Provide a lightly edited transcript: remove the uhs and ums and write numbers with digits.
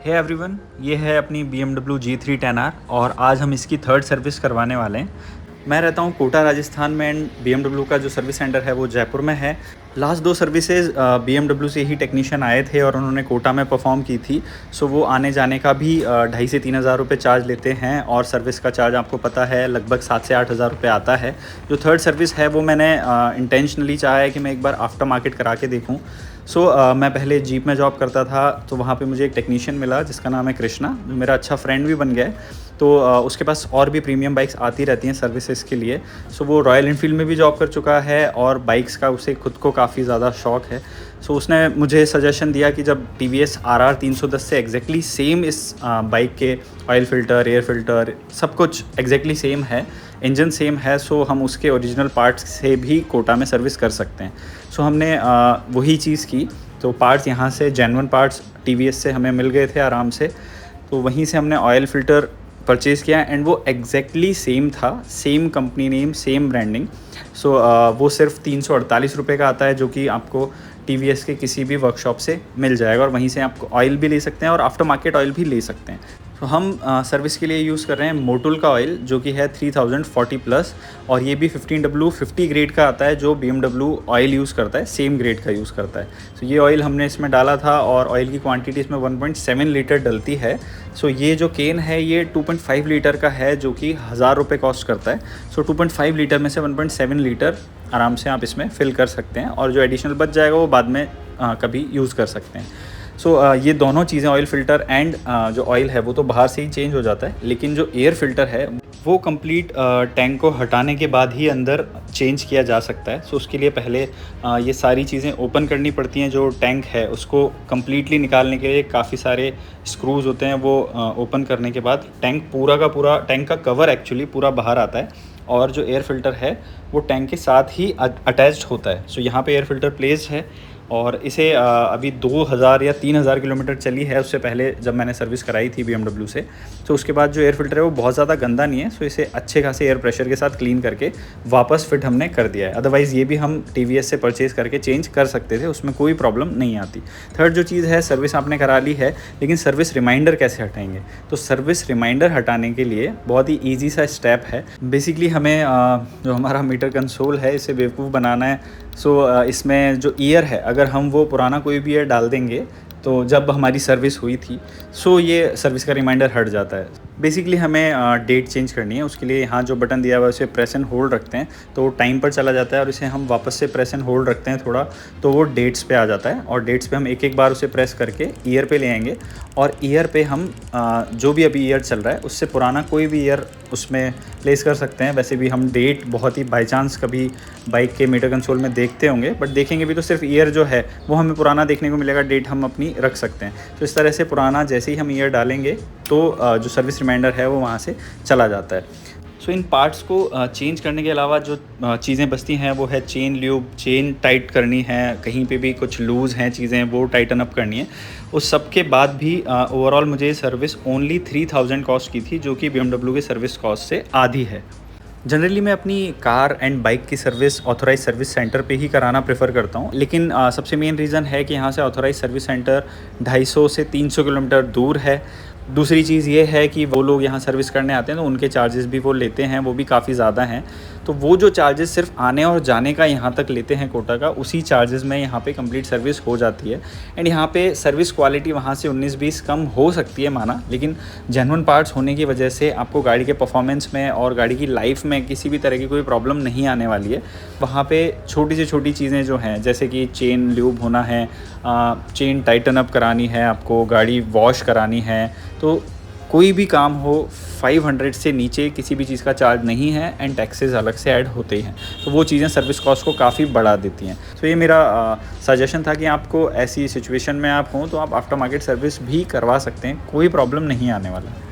Hey everyone, ये है अपनी BMW G3 10R और आज हम इसकी थर्ड सर्विस करवाने वाले हैं। मैं रहता हूँ कोटा राजस्थान में एंड BMW का जो सर्विस सेंटर है वो जयपुर में है। लास्ट दो सर्विसेज BMW से ही टेक्नीशियन आए थे और उन्होंने कोटा में परफॉर्म की थी। सो वो आने जाने का भी 2,500 से 3,000 रुपये चार्ज लेते हैं और सर्विस का चार्ज आपको पता है लगभग 7,000 से 8,000 रुपये आता है। जो थर्ड सर्विस है वो मैंने इंटेंशनली चाहा है कि मैं एक बार आफ्टर मार्केट करा के देखूँ। मैं पहले जीप में जॉब करता था तो वहाँ पे मुझे एक टेक्नीशियन मिला जिसका नाम है कृष्णा, जो मेरा अच्छा फ्रेंड भी बन गया है। उसके पास और भी प्रीमियम बाइक्स आती रहती हैं सर्विसेज के लिए। वो रॉयल एनफील्ड में भी जॉब कर चुका है और बाइक्स का उसे खुद को काफ़ी ज़्यादा शौक़ है। उसने मुझे सजेशन दिया कि जब TVS RR 310 से एग्जैक्टली सेम इस बाइक के ऑयल फ़िल्टर, एयर फ़िल्टर सब कुछ एग्जैक्टली सेम है, इंजन सेम है, हम उसके ओरिजिनल पार्ट्स से भी कोटा में सर्विस कर सकते हैं। हमने वही चीज़ की। तो पार्ट्स यहाँ से जेन्युइन पार्ट्स TVS से हमें मिल गए थे आराम से। तो वहीं से हमने ऑयल फ़िल्टर परचेज़ किया एंड वो एग्जैक्टली सेम था, same company name, same branding. वो सिर्फ 348 रुपये का आता है, जो कि आपको TVS के किसी भी वर्कशॉप से मिल जाएगा और वहीं से आपको ऑयल भी ले सकते हैं और आफ्टर मार्केट ऑयल भी ले सकते हैं। हम सर्विस के लिए यूज़ कर रहे हैं मोटुल का ऑयल, जो कि है 3040 प्लस और ये भी 15W50 ग्रेड का आता है, जो BMW ऑयल यूज़ करता है, सेम ग्रेड का यूज़ करता है। ये ऑयल हमने इसमें डाला था और ऑयल की क्वांटिटी इसमें 1.7 लीटर डलती है। ये जो केन है ये 2.5 लीटर का है, जो कि 1,000 रुपये कॉस्ट करता है। 2.5 लीटर में से 1.7 लीटर आराम से आप इसमें फ़िल कर सकते हैं और जो एडिशनल बच जाएगा वो बाद में कभी यूज़ कर सकते हैं। ये दोनों चीज़ें, ऑयल फ़िल्टर एंड जो ऑयल है वो तो बाहर से ही चेंज हो जाता है, लेकिन जो एयर फ़िल्टर है वो कंप्लीट टैंक को हटाने के बाद ही अंदर चेंज किया जा सकता है। उसके लिए पहले ये सारी चीज़ें ओपन करनी पड़ती हैं। जो टैंक है उसको कम्प्लीटली निकालने के लिए काफ़ी सारे स्क्रूज़ होते हैं। वो ओपन करने के बाद टैंक पूरा का पूरा, टैंक का कवर एक्चुअली पूरा बाहर आता है और जो एयर फ़िल्टर है वो टैंक के साथ ही अटैच्ड होता है। यहाँ पे एयर फ़िल्टर प्लेस्ड है और इसे अभी 2,000 या 3,000 किलोमीटर चली है। उससे पहले जब मैंने सर्विस कराई थी BMW से, उसके बाद जो एयर फ़िल्टर है वो बहुत ज़्यादा गंदा नहीं है। इसे अच्छे खासे एयर प्रेशर के साथ क्लीन करके वापस फिट हमने कर दिया है। अदरवाइज़ ये भी हम TVS से परचेज़ करके चेंज कर सकते थे, उसमें कोई प्रॉब्लम नहीं आती। थर्ड जो चीज़ है, सर्विस आपने करा ली है, लेकिन सर्विस रिमाइंडर कैसे हटाएंगे? सर्विस रिमाइंडर हटाने के लिए बहुत ही ईजी सा स्टेप है। बेसिकली हमें जो हमारा मीटर कंसोल है इसे बेवकूफ़ बनाना है। इसमें जो ईयर है, अगर हम वो पुराना कोई भी ईयर डाल देंगे तो जब हमारी सर्विस हुई थी, ये सर्विस का रिमाइंडर हट जाता है। बेसिकली हमें डेट चेंज करनी है। उसके लिए यहाँ जो बटन दिया हुआ है उसे प्रेस एंड होल्ड रखते हैं तो वो टाइम पर चला जाता है और इसे हम वापस से प्रेस एंड होल्ड रखते हैं थोड़ा, तो वो डेट्स पे आ जाता है और डेट्स पे हम एक एक बार उसे प्रेस करके ईयर पे ले आएंगे और ईयर पे हम जो भी अभी ईयर चल रहा है उससे पुराना कोई भी ईयर उसमें प्लेस कर सकते हैं। वैसे भी हम डेट बहुत ही बाई चांस कभी बाइक के मीटर कंसोल में देखते होंगे, बट देखेंगे भी तो सिर्फ ईयर जो है वो हमें पुराना देखने को मिलेगा, डेट हम अपनी रख सकते हैं। इस तरह से पुराना जैसे ही हम ईयर डालेंगे तो जो सर्विस रिमाइंडर है वो वहाँ से चला जाता है। इन पार्ट्स को चेंज करने के अलावा जो चीज़ें बचती हैं वो है चेन ल्यूब, चेन टाइट करनी है, कहीं पे भी कुछ लूज़ हैं चीज़ें वो टाइटन अप करनी है। उस सब के बाद भी ओवरऑल मुझे सर्विस ओनली 3,000 कॉस्ट की थी, जो कि BMW के सर्विस कॉस्ट से आधी है। जनरली मैं अपनी कार एंड बाइक की सर्विस ऑथोराइज सर्विस सेंटर पे ही कराना प्रेफर करता हूँ, लेकिन सबसे मेन रीज़न है कि यहाँ से ऑथोराइज सर्विस सेंटर 250 से 300 किलोमीटर दूर है। दूसरी चीज़ ये है कि वो लोग यहाँ सर्विस करने आते हैं तो उनके चार्जेस भी वो लेते हैं, वो भी काफ़ी ज़्यादा हैं। तो वो जो चार्जेस सिर्फ आने और जाने का यहाँ तक लेते हैं कोटा का, उसी चार्जेस में यहाँ पे कंप्लीट सर्विस हो जाती है। एंड यहाँ पे सर्विस क्वालिटी वहाँ से 19-20 कम हो सकती है माना, लेकिन जेन्युइन पार्ट्स होने की वजह से आपको गाड़ी के परफॉर्मेंस में और गाड़ी की लाइफ में किसी भी तरह की कोई प्रॉब्लम नहीं आने वाली है। वहाँ पे छोटी से छोटी चीज़ें जो हैं, जैसे कि चेन ल्यूब होना है, चेन टाइटन अप करानी है, आपको गाड़ी वॉश करानी है, तो कोई भी काम हो 500 से नीचे किसी भी चीज़ का चार्ज नहीं है एंड टैक्सेस अलग से ऐड होते ही हैं। तो वो चीज़ें सर्विस कॉस्ट को काफ़ी बढ़ा देती हैं। ये मेरा सजेशन था कि आपको ऐसी सिचुएशन में आप हों तो आप आफ्टर मार्केट सर्विस भी करवा सकते हैं, कोई प्रॉब्लम नहीं आने वाला है।